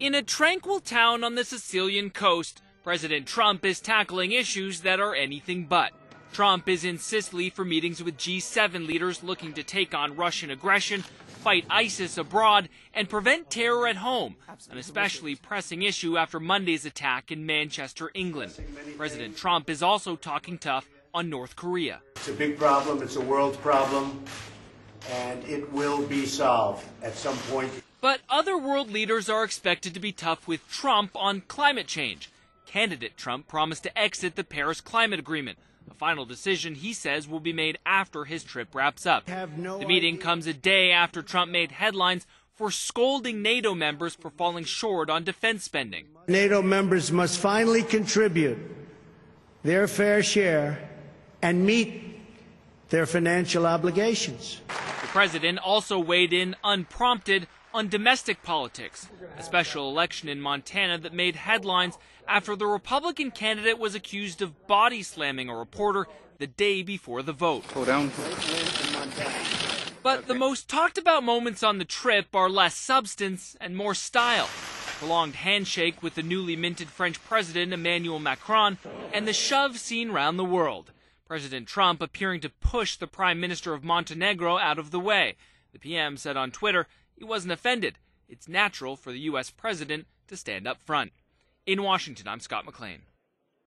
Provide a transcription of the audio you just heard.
In a tranquil town on the Sicilian coast, President Trump is tackling issues that are anything but. Trump is in Sicily for meetings with G7 leaders looking to take on Russian aggression, fight ISIS abroad, and prevent terror at home, an especially pressing issue after Monday's attack in Manchester, England. President Trump is also talking tough on North Korea. It's a big problem, it's a world problem, and it will be solved at some point. But other world leaders are expected to be tough with Trump on climate change. Candidate Trump promised to exit the Paris Climate Agreement. A final decision, he says, will be made after his trip wraps up. The meeting comes a day after Trump made headlines for scolding NATO members for falling short on defense spending. NATO members must finally contribute their fair share and meet their financial obligations. The president also weighed in unprompted on domestic politics, a special election in Montana that made headlines after the Republican candidate was accused of body slamming a reporter the day before the vote. But the most talked about moments on the trip are less substance and more style. Prolonged handshake with the newly minted French president Emmanuel Macron and the shove seen round the world. President Trump appearing to push the Prime Minister of Montenegro out of the way. The PM said on Twitter he wasn't offended. It's natural for the U.S. president to stand up front. In Washington, I'm Scott McLean.